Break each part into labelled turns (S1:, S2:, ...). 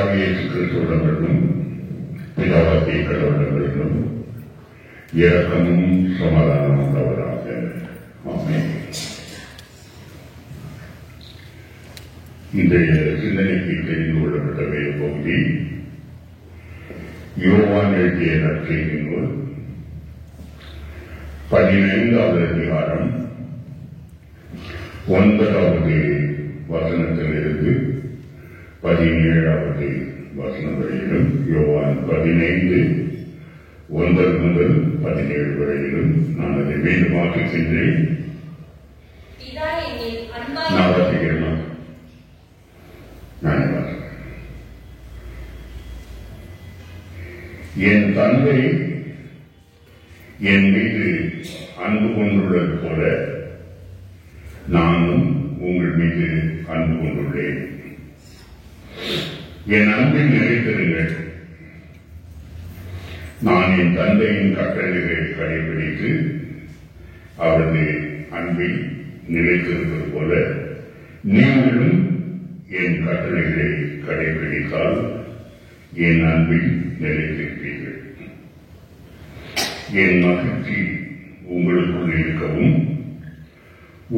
S1: கர்த்தராகிய இயேசு கிறிஸ்துவிடமிருந்தும் பிதாவாகிய கடவுளிடமிருந்தும் இரக்கமும் சமாதானமும் உண்டாவதாக. ஆமென். இன்றைய சிந்தனைக்கு தெரிந்து கொள்ளப்பட்ட வேறு பகுதி யோவான் எழுதிய நற்செய்தி நூல் 15வது அதிகாரம் 9வது வசனத்திலிருந்து 17வது வசனம் வரையிலும், யோவான் 15 9 முதல் 17 வரையிலும் நான் அதை மீண்டும் வாசிக்கின்றேன். நான் வாசிக்கிறேன். என் தந்தை என் மீது அன்பு கொண்டுள்ளது போல நானும் உங்கள் மீது அன்பு கொண்டுள்ளேன். என் அன்பில் நிலைத்திருங்கள். நான் என் தந்தையின் கட்டளைகளை கடைபிடித்து அவரது அன்பில் நிலைத்திருப்பது போல நீங்களும் என் கட்டளைகளை கடைபிடித்தால் என் அன்பில் நிலைத்திருப்பீர்கள். என் மகிழ்ச்சி உங்களுக்குள் இருக்கவும்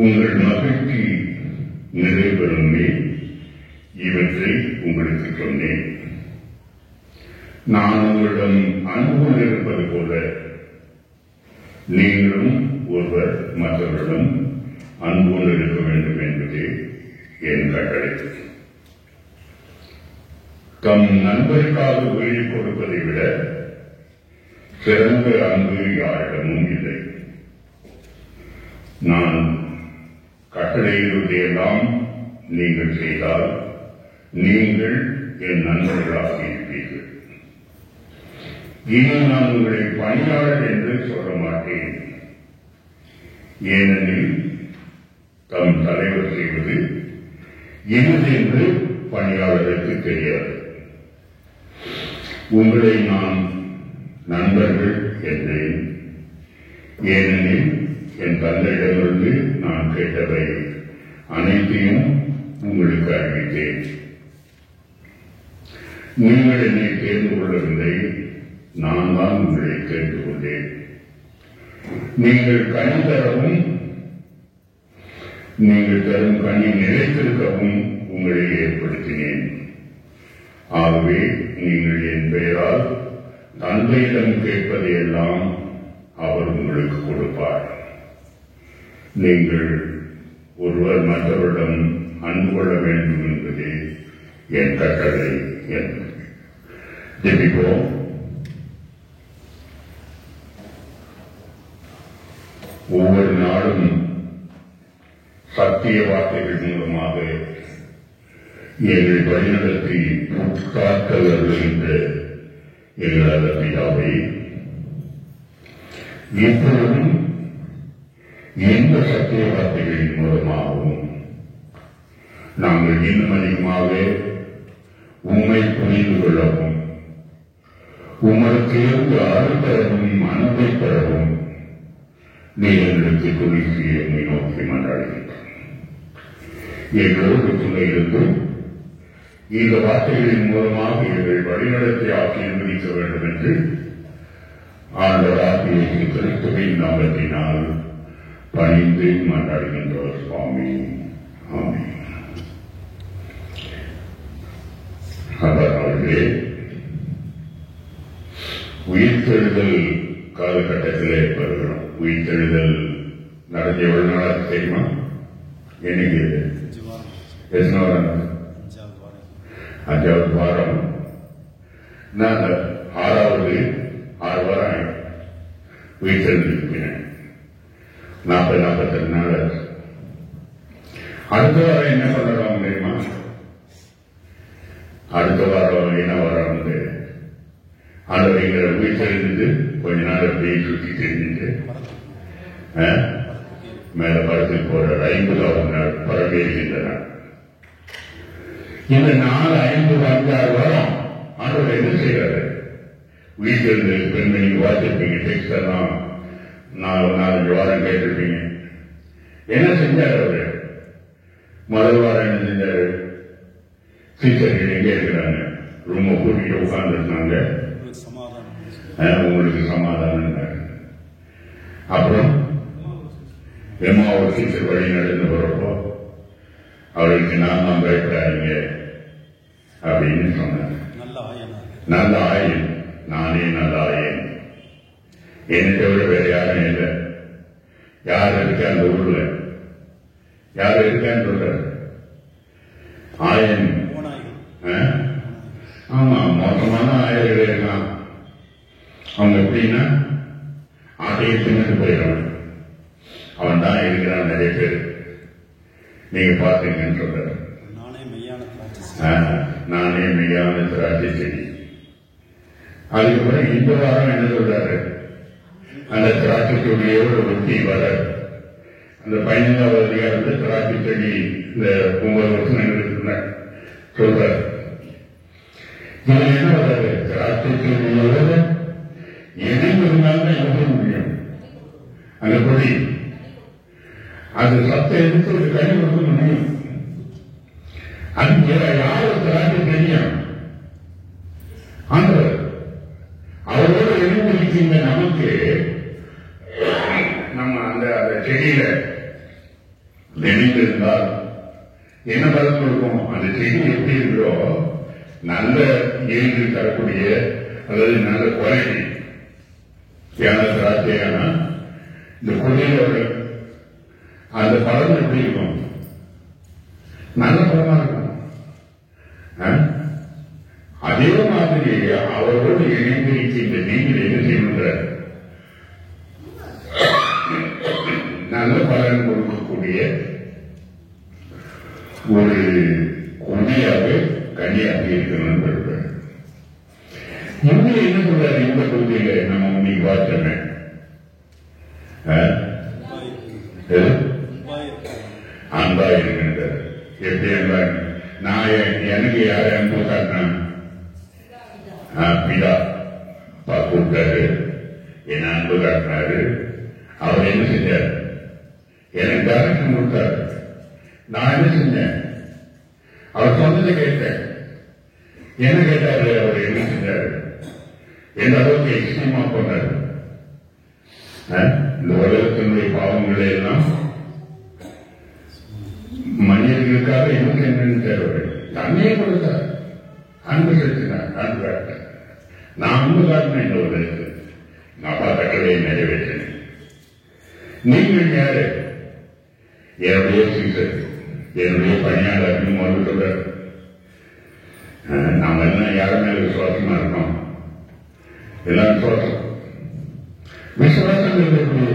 S1: உங்கள் மகிழ்ச்சி நிறைவேறுமே இவற்றை உங்களுக்கு சொன்னேன். நான் உங்களிடம் அன்போடு இருப்பது போல நீங்களும் ஒருவர் மற்றவரிடம் அன்போடு இருக்க வேண்டும் என்பதே என் கட்டளை. தம் நண்பருக்காக உயிரை கொடுப்பதை விட சிறந்த அன்பு யாரிடமும் இல்லை. நான் கட்டளையிடுவதையெல்லாம் நீங்கள் செய்தால் நீங்கள் என் நண்பர்களாக இருப்பீர்கள். இனி நான் உங்களை பணியாளர் என்று சொல்ல மாட்டேன். ஏனெனில் தம் தலைவர் செய்வது இனிது என்று பணியாளருக்கு தெரியாது. உங்களை நான் நண்பர்கள் என்றேன். ஏனெனில் என் தந்தையிடமிருந்து நான் கேட்டவை அனைத்தையும் உங்களுக்கு அறிவித்தேன். நீங்கள் என்னை தேர்ந்து கொள்ளவில்லை, நான் தான் உங்களை தேர்ந்து கொண்டேன். நீங்கள் கனி தரவும் நீங்கள் தரும் கனி நிலைத்திருக்கவும் உங்களை ஏற்படுத்தினேன். ஆகவே நீங்கள் என் பெயரால் தந்தையிடம் கேட்பதையெல்லாம் அவர் உங்களுக்கு கொடுப்பார். நீங்கள் ஒருவர் மற்றவரிடம் அன்பு கொள்ள வேண்டும் என்பதே என் கட்டளை என்று ஜெபிப்போம். ஒவ்வொரு நாளும் சத்திய வார்த்தைகள் மூலமாக எங்கள் வழிநடத்தி காக்க வருகின்ற எங்களது பிதாவை எப்பொழுதும் எந்த சத்திய வார்த்தைகளின் மூலமாகவும் நாங்கள் இன்னும் அதிகமாக உம்மை புரிந்து கொள்ளவும் உமக்கு அருள் பெறவும் அன்பை பெறவும் நீர் எங்களுக்கு துணை செய்ய என்னை நோக்கி மன்றாடுகின்றோம். எங்களோடு துணை இருந்து இந்த வார்த்தைகளின் மூலமாக எங்கள் வழிநடத்தை ஆசீர்வதிக்க வேண்டும் என்று ஆண்டவராகிய இயேசு கிறிஸ்துவின் நாமத்தினால் பணிந்து மன்றாடுகின்றோம் சுவாமி. ஆமென். அவர்களே, உயிர்த்தெழுதல் காலகட்டத்திலே வருகிறோம். உயிர்த்தெழுதல் நடந்த எவ்வளவு நாளாக தெரியுமா? என்னைக்கு? எத்தனை வாரம்? 5வது வாரம். நான் 6 வாரம் உயிர்த்தெழுந்திருக்கிறேன். 40-42 நாள். அடுத்த வாரம் என்ன பண்ணலாம் தெரியுமா? அடுத்த வாரம் என்ன வாரம் வந்து ஆண்டவரைங்கிற உயிர்த்தெழுந்து கொஞ்ச நாள் அப்படியே சுற்றி தெரிஞ்சுட்டு மேல படத்துக்கு போற 50வது நாள் பரவேற்கின்ற நாள். இந்த 4-5 5-6 வாரம் ஆண்டவர் என்ன செய்யறாரு? உயிர்த்தெழுந்து பெண்மணி வாசிப்பீங்க, டெக்ஸ்ட் எல்லாம் 4-5 வாரம் கேட்டிருப்பீங்க. என்ன செஞ்சாரு அவரு? முதல் வாரம் என்ன செஞ்சாரு? சீசர்கள் எங்கே இருக்கிறாங்க? ரூமை கூட்டிட்டு உட்கார்ந்துருந்தாங்க. உங்களுக்கு சமாதானம். அப்புறம் எம்மாவோட டீச்சர் வழி நடந்து போறப்போ அவருக்கு நான் தான் பயப்படாதீங்க அப்படின்னு சொன்னார். நல்ல ஆயன், நானே நல்ல ஆயன், என்னை தவிர வேற யாரும் இல்லை. யார் இருக்க அந்த ஊர்ல, யார் இருக்கான்னு சொல்ற ஆயன். ஆமா, மோசமான ஆயர்கள் இருக்கான். அவங்க எப்படின்னா ஆட்டையை தின்னுட்டு போயிடவன், அவன் தான் இருக்கிறான். நிறைய பேர் நீங்க பாத்தீங்கன்னு சொல்ற நானே மெய்யான திராட்சை செடி. அதுக்கப்புறம் இந்த வாரம் என்ன சொல்றாரு, அந்த திராட்சை செடியோட ஒட்டி வர அந்த 15வது அதிகாரத்தில் திராட்சை செடி இந்த 9 வருஷம் சொல்றாரு. இதுல என்ன வர்றாரு, திராட்சை செடியோட எதிர்ப்பு இருந்தாலும் எழுத முடியும். அந்த கொடி அது சத்தை எடுத்து ஒரு கை கொடுக்க முடியும். அது யாரு திராட்சை தெரியும், ஆண்டவர். அவரோட எழுந்திருக்கின்ற நமக்கு நம்ம அந்த செடியில நெறிந்திருந்தால் என்ன பலன் கொடுக்கும்? அந்த செடி எப்படி இருக்கிறோ நல்ல ஈல்டு தரக்கூடிய, அதாவது நல்ல குவாலிட்டி திராட்சையான இந்த கொடியோட அந்த பலன் எப்படி இருக்கும்? நல்ல பலமா இருக்கும். அதே மாதிரி அவரோடு இணைந்திருக்கின்ற நீங்கள் என்ன செய்கின்ற நல்ல பலன் கொடுக்கக்கூடிய ஒரு கொடியாக கனியாக இருக்கணும். இங்க என்ன சொல்றாரு, இந்த கொள்கையில நம்ம இன்னைக்கு பார்த்தோமே, அன்பா இருக்கின்றார். எப்படி அன்பா? நான் எனக்கு யார அன்பு காட்டினேன்? பிதா கூப்பிட்டாரு, என்ன அன்பு காட்டினாரு. அவர் என்ன செஞ்சார்? எனக்கு டைரக்ஷன் கொடுத்தாரு. நான் என்ன செஞ்சேன்? அவர் சொன்னதை கேட்டேன். என்ன கேட்டாரு? அவர் என்ன செஞ்சாரு? எந்த அளவுக்கு எக்ஸ்ட்ரீமா போனாரு. இந்த உலகத்தினுடைய பாவங்களை எல்லாம் மனிதர்களுக்காக என்ன செய்யணும்? தன்னையே கொடுத்தார், அன்பு செலுத்தினார், அன்பு காட்டினார். நான் அன்பு காட்டினேன் இந்த உலகத்துக்கு, அப்பா கட்டளையை நிறைவேற்றினேன். நீங்கள் யாரு? என்னுடைய சீசர், என்னுடைய பணியாளர் முதல் சொல்றார். நாம எல்லாம் யார மேல விசுவாசமா இருக்கோம்? எல்லாம் விசுவாசம். விசுவாசம் எப்படி?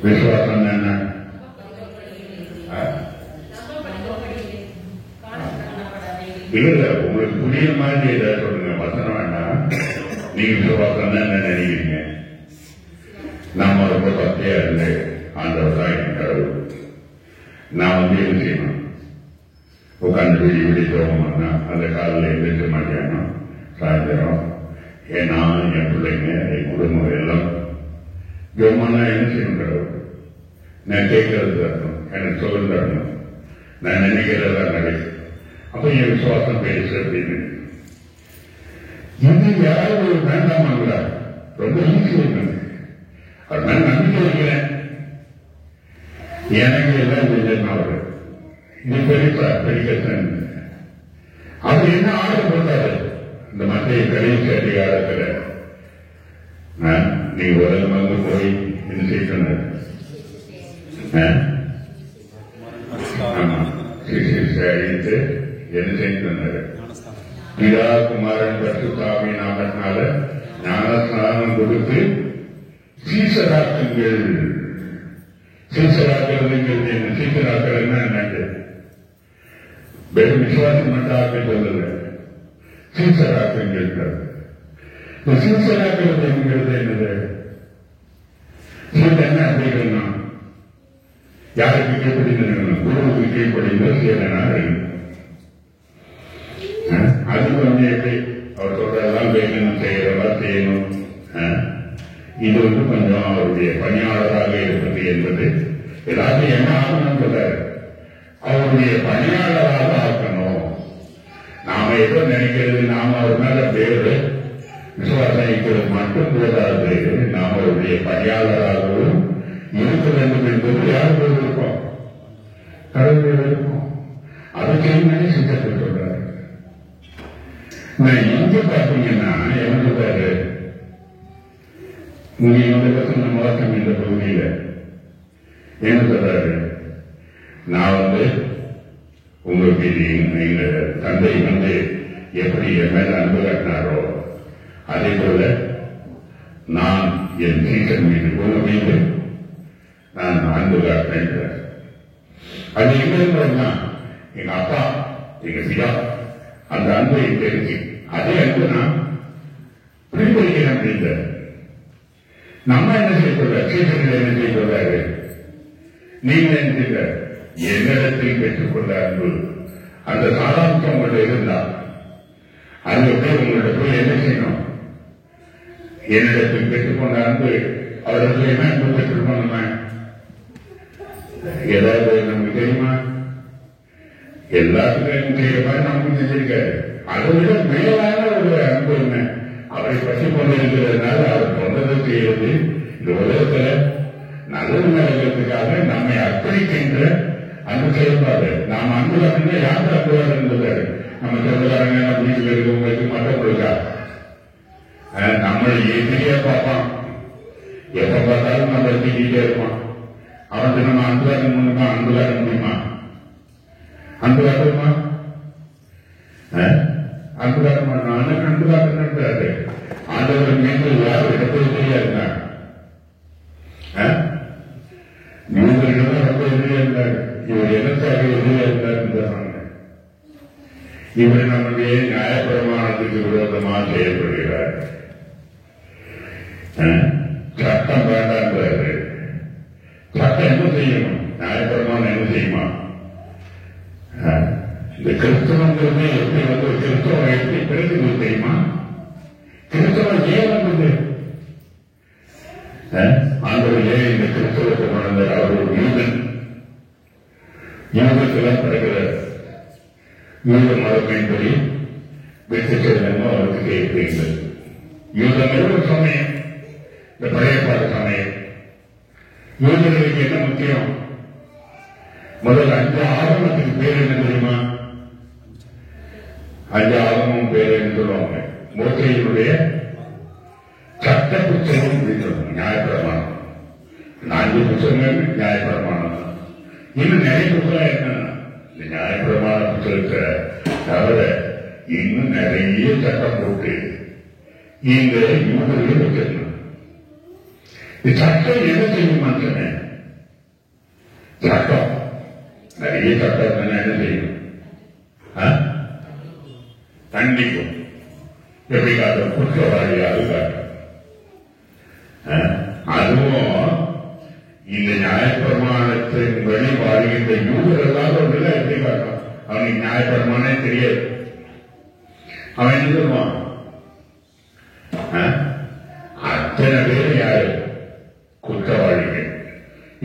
S1: விசுவாசம் என்ன? இல்ல, உங்களுக்கு புரிய மாதிரி ஏதாவது சொல்லுங்க. வசனம் வேண்டாம். நீங்க விசுவாசம் தான் என்ன நினைக்கிறீங்க? நாம ரொம்ப பக்தியா இருந்து ஆண்டவர் தான் என் கடவுள், நான் என்ன செய்யணும்? உட்காந்து விடி தோகமானா அந்த காலையில் எழுந்திருக்க மாட்டேனும், சாயந்தரம் நான் என் பிள்ளைங்க என் குடும்பம் எல்லாம் ஜோமானா என்ன செய்யணும்? கடவுள் நான் கேட்கறது தரணும், எனக்கு சொல்ல தரணும், நான் நினைக்கிறதா நடக்கும். அப்ப என் விசுவாசம் பேசு அப்படின்னு இது யாரும் வேண்டாமாங்களா? ரொம்ப ஈஸி இருக்கு. அது மேல நம்பிக்கை வைக்கிறேன். எனக்கு எல்லாம் செஞ்சு இது பெருசா பெரிக்கத்தன் அவர் என்ன ஆர்டர் போட்டாரு? இந்த மத்திய கடைசி அதிகாரத்துல நீ உலகம் வந்து போய் என்ன செய்யணும்? அழித்து என்ன செய்து பிதா குமாரன் பரிசுத்த நாமத்தினால ஞானஸ்நானம் கொடுத்து சீசராக்குங்கள். சீசராக்குறதுங்கிறது என்ன? சீசராக்கள் என்ன? வெறும் விசுவாசம் மட்டும் ஆக்க சொல்லுது. சீசராக்குங்கள். சீசராக்குறது என்னது? என்ன அப்படின்னா யாருக்கு கீழ்படிந்து குருவுக்கு கீழ்படிந்து சேரனா அது வந்து எப்படி அவர் சொல்றதெல்லாம் வேணும், செய்யறதா செய்யணும். இது வந்து கொஞ்சம் அவருடைய பணியாளராக இருப்பது என்பது எல்லாத்தையும் என்ன ஆகணும் சொல்றாரு? அவருடைய பணியாளராக ஆக்கணும். நாம ஏதோ நினைக்கிறது நாம ஒரு மேல பேரு விசுவாசம் வைக்கிறது மட்டும் போதாது, நாம அவருடைய பணியாளராகவும் இருக்க வேண்டும் என்பது யாருக்கு இருக்கும்? கடவுள் இருக்கும். அதுக்கு சித்தத்தை சொல்றாரு. இங்க பாத்தீங்கன்னா என்ன சொல்றாரு? இங்க இந்த பக்கம் வழக்கம் இந்த பகுதியில என்ன சொல்றாரு? நான் உங்களுக்கு எங்க தந்தை எப்படி என் மேல அன்பு காட்டினாரோ அதே போல நான் என் சீசன் மீது உங்க மீது நான் அன்பு காட்டினேன். அது எங்க இருந்தோம்னா எங்க அப்பா எங்க பிதா அந்த அன்பை தெரிஞ்சு அதே அன்பு நான் பின்பற்றுகிறேன் அப்படின்ற நம்ம என்ன செய்ய சீசன்கள் என்ன செய்ய சொல்றாரு? நீங்க என்ன என்னிடத்தில் பெற்றுக்கொண்ட அன்பு அந்த சாராம்சம் உங்கள்ட்ட இருந்தா அது உங்கள்ட்ட போய் என்ன செய்யணும்? என்னிடத்தில் பெற்றுக்கொண்ட அன்பு அவரிடத்துல என்ன அன்பு பெற்றுக்கொண்டோம்? ஏதாவது நமக்கு தெரியுமா? எல்லாத்துக்கும் செய்யற மாதிரி நமக்கு செஞ்சிருக்காரு. அதை விட மேலான ஒரு அன்பு என்ன? அவரை பற்றி கொண்டிருக்கிறதுனால அவர் சொன்னதை செய்யறது இந்த உலகத்துல நல்லது நடக்கிறதுக்காக நம்மை அர்ப்பணிக்கின்ற அன்பு செயல்பாடு. நாம் அன்பு காட்டினா யாருக்கு அன்புதான் இருந்தது? நம்ம சொந்தக்காரங்க நம்ம வீட்டில் இருக்கவங்களுக்கு மற்றவங்களுக்கா? நம்மளை எதிரியா பார்ப்பான், எப்ப பார்த்தாலும் நம்ம திட்டிகிட்டே இருப்பான். அவனுக்கு நம்ம அன்பு காட்ட முடியுமா? அன்பு காட்ட முடியுமா? அன்பு காட்டுமா? அன்பு காட்ட மாட்டான். அன்பு காட்டுறாரு. ஆண்டவர் மீது யாரும் இடத்துல தெரியாதுங்க. இவர்கள் ரொம்ப எதிரியா இருந்தார். இவர் எனக்காக எதிரியா இருந்தார். இவர் நம்முடைய நியாயப்பிரமாணத்துக்கு விரோதமாக செயல்படுகிறார். சட்டம் வேண்டான்றாரு. சட்டம் என்ன செய்யணும்? நியாயப்பிரமாணம் என்ன செய்யுமா? இந்த கிறிஸ்தவங்கிறது எப்படி கிறிஸ்தவம் எப்படி பிறகு தெரியுமா? கிறிஸ்தவம் ஏன் வந்தது? ஆண்டவர் ஏன் இந்த கிறிஸ்தவத்தை வளர்ந்தார்? அவர் ஒரு யூதன். யூதத்தெல்லாம் பிறகுறார். யூத மதத்தின்படி வெற்றி செல்லணும் அவருக்கு கேட்பீர்கள். யூதங்கள் ஒரு சமயம், இந்த பழைய பாட சமயம். யூதர்களுக்கு என்ன முக்கியம்? முதல் 5 ஆகமத்துக்கு பேர் என்ன தெரியுமா? 5 ஆகமும் பேர் என்று சொல்லுவாங்க. மோசையினுடைய சட்ட புத்தகம் நியாயப்பிரமாணம். 4 புத்தகங்கள் நியாயப்பிரமாணம். இன்னும் நிறைய புத்தகம் என்னன்னா இந்த நியாயப்பிரமாண புத்தகத்தை தவிர இன்னும் நிறைய சட்டம் போட்டு இந்த யூதர்கள் வச்சிருக்கணும். இந்த சட்டம் என்ன செய்யும்? மனுஷனே சட்டம் நிறைய சட்டம் என்ன செய்யும்? கண்டிக்கும். எப்படி காட்டும்? குற்றவாளியாக காட்டும். அதுவும் இந்த நியாயப்பிரமாணத்தின் வழி வாழ்கின்ற யூதர்களாக ஒன்றுல எப்படி காட்டும்? அவனுக்கு நியாயப்பிரமாணம் தெரியாது. அவன் என்ன சொல்லுவான்? அத்தனை பேர் யாரு? குற்றவாளிகள்.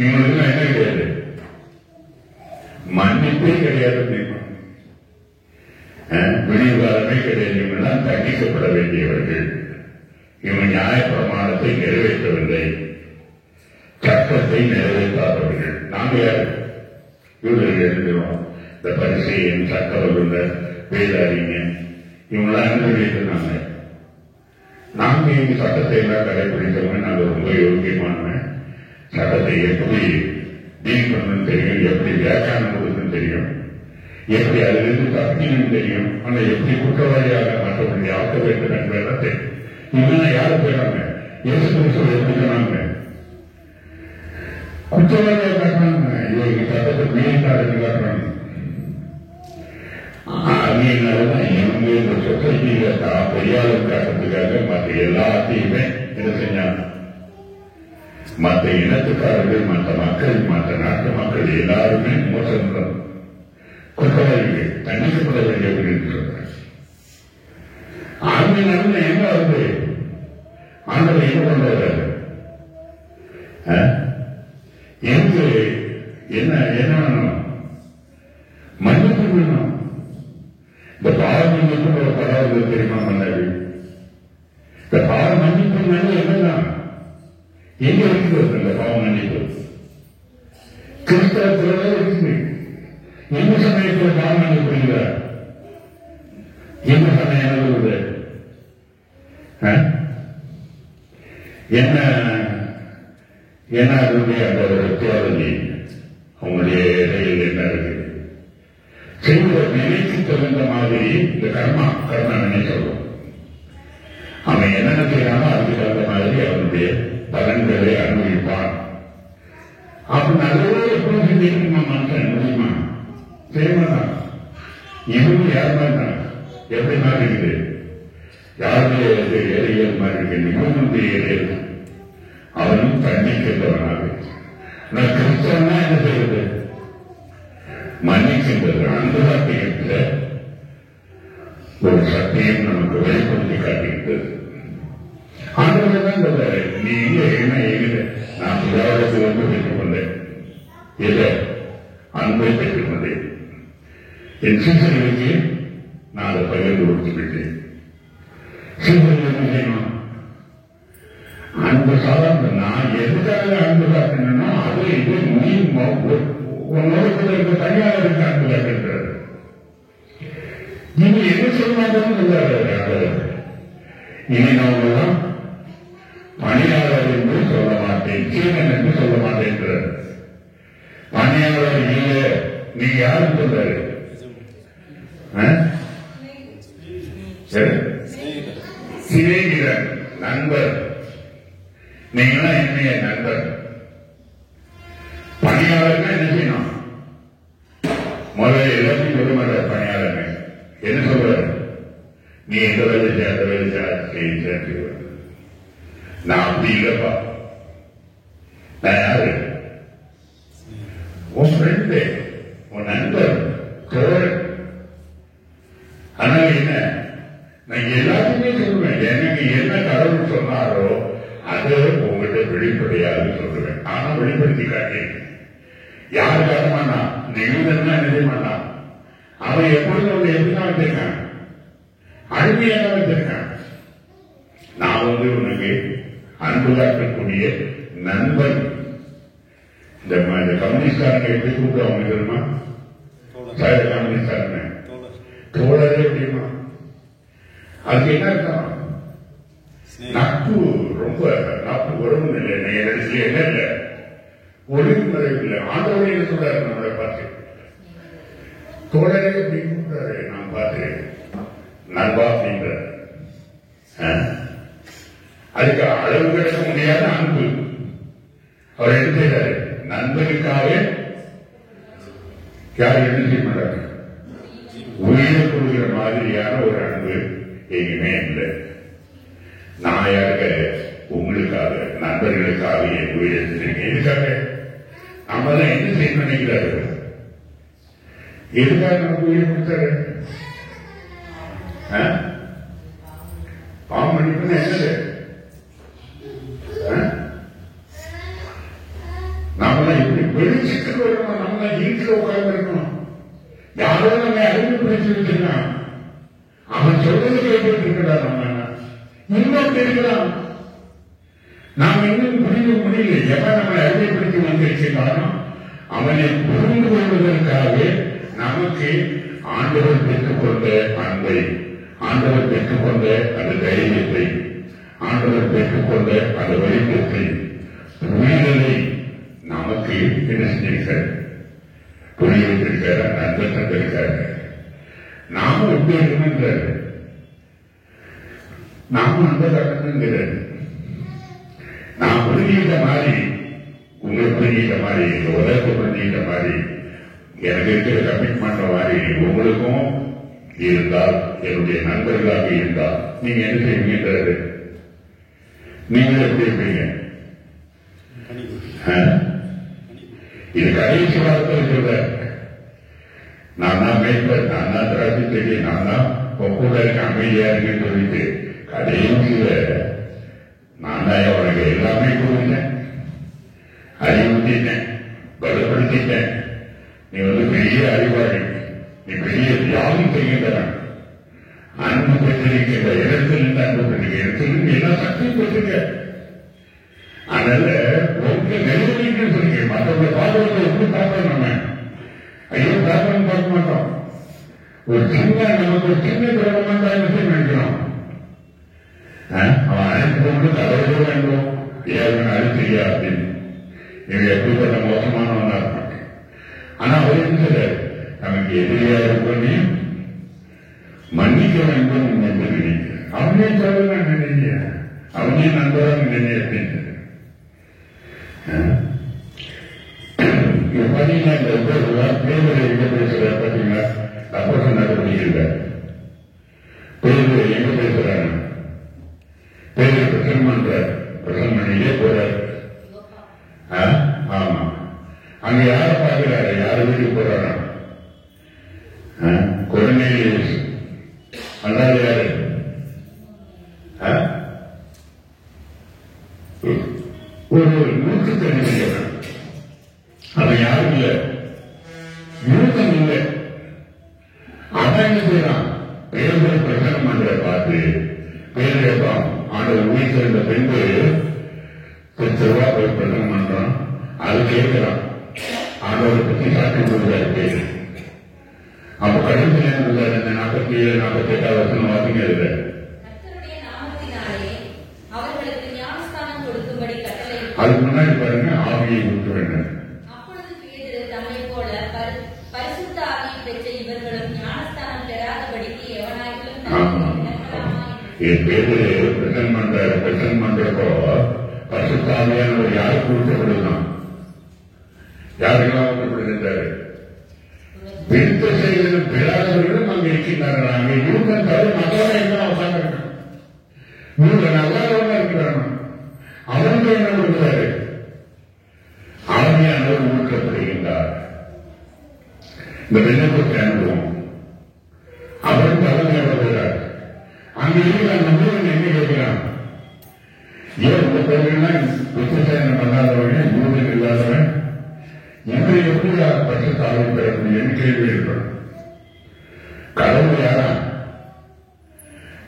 S1: இவங்களுக்கு என்ன கிடையாது? மன்னிப்பே கிடையாது. விடிவுகாலமே கிடையாது. இவங்கெல்லாம் தண்டிக்கப்பட வேண்டியவர்கள். இவன் நியாயப்பிரமாணத்தை நிறைவேற்றவில்லை, சட்டத்தை நிறைவேற்றாதவர்கள். நாங்க யாரு? யூதர்கள் எழுதுகிறோம். இந்த பரிசேயன், சட்ட வல்லுநர், வேதாரிங்க இவங்களாம் என்ன சொல்லியிருந்தாங்க? நாங்க இங்க சட்டத்தை எல்லாம் கடைபிடித்தவங்க. நாங்க ரொம்ப யோக்கியமானவன். சட்டத்தை எப்படி டீல் பண்ணணும்னு தெரியும், எப்படி வியாக்கியானம் கொடுக்கணும்னு தெரியும், எப்படி அதிலிருந்து தப்பிக்கணும்னு தெரியும். ஆனா எப்படி குற்றவாளியாக மற்றவர்களை ஆக்க வேண்டும் என்பதை தெரியும். இவங்க யாரு போயிடாங்க? இயேசு கிறிஸ்துவை எப்படி சொன்னாங்க? குற்றவாளியாக காட்டுறாங்க. இவங்க சட்டத்தை மீறிட்டாருன்னு காட்டுறாங்க. அதனாலதான் இவங்க இந்த சொசைட்டியில பெரியாளர் காட்டுறதுக்காக மற்ற எல்லாத்தையுமே என்ன செஞ்சாங்க? மற்ற இனத்துக்காரர்கள், மற்ற மக்கள், மற்ற நாட்டு மக்கள் எல்லாருமே மோசம் குற்றவாளிகள் தண்டிக்கப்பட வேண்டியவர்கள் என்று சொல்றாங்க. ஆண்மையினால என்ன வருது? ஆண்டவர் என்ன பண்றாரு? எனக்கு என்ன வேணும்? மன்னிப்பு வேணும். இந்த பாவம் எங்க இருக்கிறது இந்த பாவ மன்னிப்பு? கிறிஸ்தவத்தில் இருக்குது. எந்த சமயத்தில் பாவ மன்னிப்பு இருக்கிறார்? எந்த சமயம் எழுதுவது என்ன என்ன அதனுடைய அந்த ஒரு தியாகி அவங்களுடைய இடையில் என்ன இருக்கு? செய்வதை நினைத்து தகுந்த மாதிரி இந்த கர்மா நினைக்கிறோம். அவன் என்னென்ன செய்யறானோ அதுக்கு தகுந்த மாதிரி அவனுடைய பலன்களை அனுபவிப்பான். அப்ப நல்லதே எப்படி செஞ்சிருக்குமா மனுஷன் முடியுமா? செய்யமாட்டான். இதுவும் யாருமா தான் எப்படி மாதிரி இருக்குது? யாருடைய ஏரியல் மாதிரி இருக்கு? நிபுணனுடைய ஏரியல். அவனும் தன்னிக்கின்றவனாக. நான் கிறிஸ்தவனா என்ன செய்வது? மன்னிக்கின்றது. அந்த சத்தியத்தில் ஒரு சத்தியம் நமக்கு வெளிப்படுத்தி காட்டுகின்றது. ஆண்டவர் தான் சொல்றாரு, நீ என்ன எங்க நான் சுதாரத்திலிருந்து பெற்றுக் கொண்டேன், இதை அன்பை பெற்றுக் கொண்டேன். என் சீசர்களுக்கு நான் அதை பகிர்ந்து கொடுத்து விட்டேன். சீசர்கள் என்ன செய்யணும்? அன்பு சாதம். நான் எதுக்காக அன்பு காட்டினோ அது இது உன்னோடு இருக்க தனியாளருக்கு அன்பு காட்டுகிறார். நீங்க என்ன சொல்ல மாட்டோம்னு சொல்றாரு. இனி நாமெல்லாம் பணியாளர் என்று சொல்ல மாட்டேன், சீனன் என்று சொல்ல மாட்டேன். பணியாளர் இல்லை, நீங்க யாரும் சொல்றாரு? சிநேகிதன், நண்பர். நீங்களாம் என்னைய நண்பர். பணியாளர்னா என்ன செய்யணும்? முதல்ல எல்லாத்தையும் சொல்ல மாட்டார். பணியாளர் என்ன சொல்றாரு? நீ எந்த வேலை செய்ய அந்த வேலை செய்ய. நான் அப்படி இல்லப்பா. நான் யாரு? உன் ஃப்ரெண்டு, உன் நண்பர், தோழர். அதனால என்ன, நான் எல்லாத்தையுமே சொல்லுவேன். எனக்கு என்ன கடவுள் சொன்னாரோ அது உங்கள்கிட்ட வெளிப்படையாக சொல்லுவேன். ஆனா வெளிப்படுத்தி காட்டேன். யாரு காரணமானா நியூதன்னா என்ன மாட்டான். அவன் எப்பொழுதும் எப்படிதான் வச்சிருக்கான்? அருமையாக வச்சிருக்கான். நான் உனக்கு அன்பு காட்டக்கூடிய நண்பன். இந்த கம்யூனிஸ்டாரங்க எப்படி கூப்பிடுவாங்க தெரியுமா? கம்யூனிஸ்டாரங்க தோழரே எப்படிமா? அதுக்கு என்ன அர்த்தம்? நட்பு. ரொம்ப நட்பு உறவு இல்லை. நேரத்தில் என்ன இல்லை, ஒழுங்குமுறை இல்லை. ஆண்டவரே என்ன சொல்றாரு நம்மளை பார்த்து? தோழரே அப்படின்னு கூப்பிட்டாரு. நான் பார்த்து நண்பா அப்படின்ற அதுக்கு அளவு கிடைக்க முடியாத அன்பு. அவர் என்ன செய்யறாரு? நண்பனுக்காக யாரும் என்ன செய்ய மாட்டாங்க. உயிரை கொடுக்கிற மாதிரியான ஒரு அன்பு எங்குமே இல்லை. நான் யாருக்க உங்களுக்காக, நண்பர்களுக்காக என் உயிரை எடுத்துருக்கேன். எதுக்காக? நம்ம தான் என்ன செய்ய நினைக்கிறாரு? எதுக்காக நமக்கு உயிரை கொடுத்தாரு? பாவம் மன்னிப்புன்னு என்னது? நாமெல்லாம் எப்படி வெளிச்சத்துக்கு வரணும்? நம்ம வீட்டில் உட்கார்ந்து இருக்கணும். யாரோ நம்ம அறிமுகப்படுத்தி வச்சிருக்கான். அவன் சொல்றது கேட்டு இருக்கிறார். நம்ம இன்னும் இருக்கிறான். நாம் இன்னும் புரிந்து முடியல. எவன் நம்மளை அறிமுகப்படுத்தி வந்திருக்கிறானோ அவனை புரிந்து கொள்வதற்காக நமக்கு ஆண்டவர் பெற்றுக்கொண்ட அன்பை, ஆண்டவர் பெற்றுக்கொண்ட அந்த தைரியத்தை, ஆண்டவர் பெற்றுக்கொண்ட அந்த வெளிச்சத்தை, புரிதலை நமக்கு என்ன செஞ்சிருக்காரு? புரிய வைத்திருக்காரு. நண்பர் தந்திருக்காரு. நாமும் எப்படி இருக்கணுங்கிறாரு. நாமும் அந்த கட்டணுங்கிறாரு. நான் புரிஞ்சுக்கிட்ட மாதிரி, உங்களை புரிஞ்சுக்கிட்ட மாதிரி, இந்த உலகத்தை புரிஞ்சுக்கிட்ட மாதிரி, எனக்கு இருக்கிற கமிட்மெண்ட் மாதிரி உங்களுக்கும் இருந்தால், என்னுடைய நண்பர்களாக இருந்தால் நீங்க என்ன செய்வீங்கன்றாரு. நீங்களும் எப்படி இருப்பீங்க? இது கடைசி வாரத்தில் சொல்ற. நான் தான் மேற்பர், நான் தான் திராட்சை செடி, நான் தான் கூட இருக்க அமைதியா இருக்குன்னு சொல்லிட்டு கடைசியில நான் தான் உனக்கு எல்லாமே கொடுத்தேன், அறிவுறுத்திட்டேன், பலப்படுத்திட்டேன். நீ பெரிய அறிவாளி, நீ பெரிய தியாகம் செய்கின்றவன், அன்பு பெற்றிருக்கின்ற இடத்திலிருந்து அன்பு பெற்றிருக்க, இடத்திலிருந்து எல்லா சக்தியும் பெற்றிருக்க. அதனால உங்களுக்கு நெருங்கிட்டு சொல்லுங்க. மற்றவங்களை பார்க்கறத எப்படி பார்ப்போம் நம்ம? ஐயோ பார்க்கணும் பார்க்க மாட்டோம். ஒரு சின்ன நமக்கு ஒரு சின்ன கிரகமா தான் நினைக்கிறோம். அவன் அழைத்து கொண்டு தலைவர வேண்டும், ஏன் அழைச்சியா அப்படின்னு. இவங்க எப்படிப்பட்ட மோசமானவனா இருப்பாங்க. ஆனா அவர் என்ன நமக்கு எதிரியா இருப்பனே மன்னிக்க வேண்டும் என்று நினைக்கிறேன். அவனே சொல்ல நினைக்க, அவனே நண்பராக நினைக்கிறேன். பாத்தீங்கன்னா இந்த பேரை எங்க பேசுற பாத்தீங்களா? அப்போ நடவடிக்கை பேரு எங்க பேசுறாங்க? பேரு பிரசன் பண்ணியே போறாரு. ஆமா, அங்க யார பாக்குறாரு? யாரு வீட்டுக்கு போறாரா? கொரோனேலியஸ். அதாவது யாரு? ஒரு 150 அவன் யாரும் இல்ல, யூதன் இல்லை. அவன் என்ன செய்யறான்? பேர்கள் பிரசனம் பண்ற பார்த்து பேர் கேட்பான். ஆண்டவர் உயிர் சேர்ந்த பெண்பு செவ்வா போய் பிரசனம் பண்றான். அது கேட்கிறான். ஆண்டவரை பற்றி சாட்சி கொடுக்குறாரு பேரு. அப்ப கடைசி நேரம் 47, 48 வருஷம் வாசிங்க இல்லை. அதுக்கு முன்னாடி பாருங்க, ஆவியை ஊற்ற வேண்டும். பிரசன் பண்றப்போ பரிசுத்தாவியானவர் யாருக்கு ஊற்றப்படுதான்? யாருக்கெல்லாம் ஊற்றப்படுகின்றாரு? பெருத்த செயல்களும் பெறாதவர்களும் அங்க இருக்கின்றார்கள். அங்கே யூதன் தவிர மற்றவங்க எல்லாம் உட்கார்ந்துருக்கான். யூதன் நல்லாதவங்க இருக்கிறான். அவங்க என்ன கொடுக்கிறாரு? ஆவியானவர் ஊற்றப்படுகின்றார். இந்த பெண்ணை அனுபவம் அவரும் தலைமை வருகிறார். அங்க இருக்கிற நம்பர் என்ன கேட்கிறான்? ஏன் உங்க பேர்கள்லாம் விவசாயம் பண்ணாதவங்க, யூதன் இல்லாதவன் இவரை எப்படி பரிசுத்தாவை பெற முடியும் கேள்வி இருக்கிறோம். கடவுள் யாரா?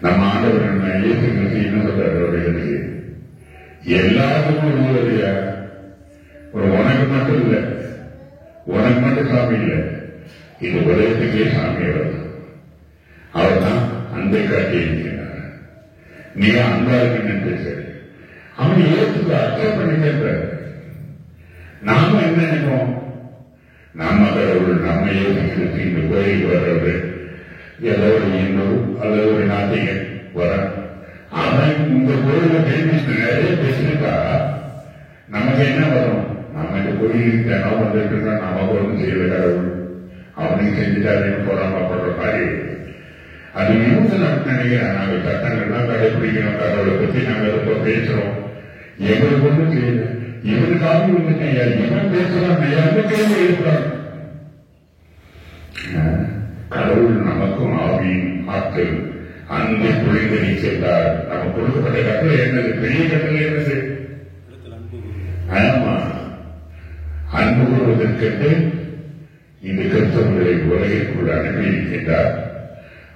S1: நம்ம ஆண்டவர் இயேசு கிறிஸ்து என்ன சொல்றாரு? அவர்களுக்கு எல்லாருக்கும் உள்ளது. ஒரு உனக்கு மட்டும் இல்லை, உனக்கு மட்டும் சாமி இல்லை, இது உலகத்துக்கே சாமி. அவர் தான் அன்பை காட்டி இருக்கிறார். நீ அன்பா இருக்கு சரி, அவன் ஏற்றுக்கு அக்செப்ட் பண்ணிக்கிறார். நாம என்ன நினைப்போம்? நம்ம கடவுள் நம்ம ஏற்றுக்கிறது இந்த கோயிலுக்கு வர்றது ஏதோ ஒரு இந்து அல்லது ஒரு நாட்டிகன் வர, அவன் இந்த கோயில நிறைய பேசிருக்கா நமக்கு என்ன வரும்? நம்ம இந்த கோயிலுக்கு தினம் வந்துட்டு இருக்கா, நமக்கு ஒன்றும் செய்யல கடவுள், அவனுக்கு செஞ்சுட்டாருன்னு பொறாமப்படுற மாதிரி. அது யூஸ் நினைக்கிறேன். நாங்கள் சட்டங்கள்லாம் கடைபிடிக்கிறோம், கடவுளை பற்றி நாங்கள் ரொம்ப பேசுறோம். எங்களுக்கு ஒன்றும் செய்யல, இவனுக்காக வந்துட்டேன், இவன் பேசுறான், யாருமே கேள்வி இருக்கிறான். கடவுள் நமக்கும் ஆவியின் ஆற்றல் அன்பை பொழிந்தறி சென்றார். நம்ம கொடுக்கப்பட்ட கட்டளை என்னது? பெரிய கட்டளை என்னது? ஆமா, அன்பு கூறுவதற்கென்று இந்த கிறிஸ்தவர்களை உலகிற்குள் அனுப்பியிருக்கின்றார்.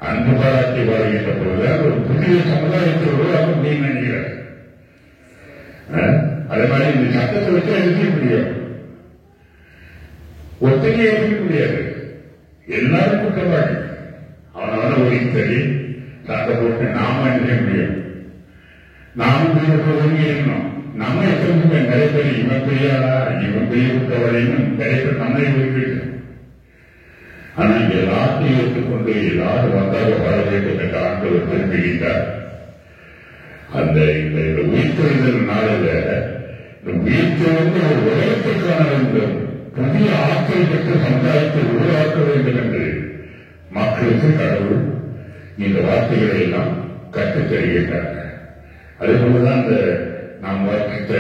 S1: அன்பு பாராட்டி வாழ்கின்ற பொழுதுதான் ஒரு புதிய சமுதாயத்தை உருவாக்க முடியும் நினைக்கிறார். அதே மாதிரி இந்த சட்டத்தை வச்சு எழுத முடியும், ஒத்தனையை எழுத முடியாது. எல்லாரும் குற்றவாளி. அவனால ஒதுக்கி தள்ளி சட்டை போட்டு நாம என்ன செய்ய முடியும்? நாமும் ஒதுங்கி இருக்கணும். நம்ம எத்தனை நிறைய பேர் இவன் பெரியாளா, இவன் பெரிய குற்றவாளின்னு நிறைய பேர் நம்மளே ஒதுக்கிட்டு. ஆனா எல்லாத்தையும் ஏற்றுக்கொண்டு எல்லாரும் வந்தாக வாழ வேண்டும் என்ற ஆண்டவர் திரும்பிவிட்டார். அந்த இந்த உயிர்த்தெழுதல் நாளில் உயிர்த்தெழுந்து ஒரு உலகத்திற்கான வேண்டும் புதிய ஆற்றல் பெற்ற சமுதாயத்தை உருவாக்க வேண்டும் என்று மக்களுக்கு கடவுள் இந்த வார்த்தைகளை எல்லாம் கற்றுத் தருகின்றார்கள். அதே போலதான் இந்த நாம் வாசித்த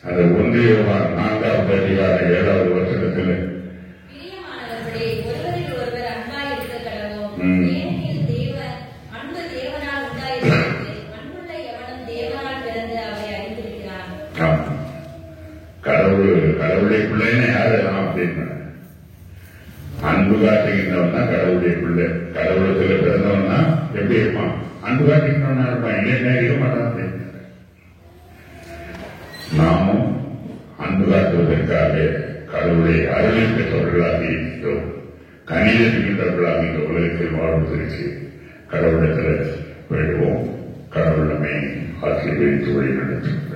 S1: அந்த 1 யோவான் 4வது அதிகாரம் 7வது வசனத்தில் கடவுளுடைய பிள்ளைன்னு யாரெல்லாம் அப்படின்னு அன்பு காட்டுகின்றவன் தான் கடவுளுடைய பிள்ளை. கடவுளத்துல பிறந்தவன் தான் எப்படி இருப்பான்? அன்பு காட்டுகின்றவனா இருப்பான், இல்லைன்னா இருக்க மாட்டான். நாமும் அன்பு காட்டுவதற்காக கடவுளை அருளை பெற்றவர்களாக இருக்கிறோம். கணித இருக்கின்றவர்களாக இந்த உலகத்தில் வாழ்வதற்கு கடவுளத்தில் வேண்டுவோம். கடவுள் நம்மை ஆசீர்வதித்து வழி நடத்தும்.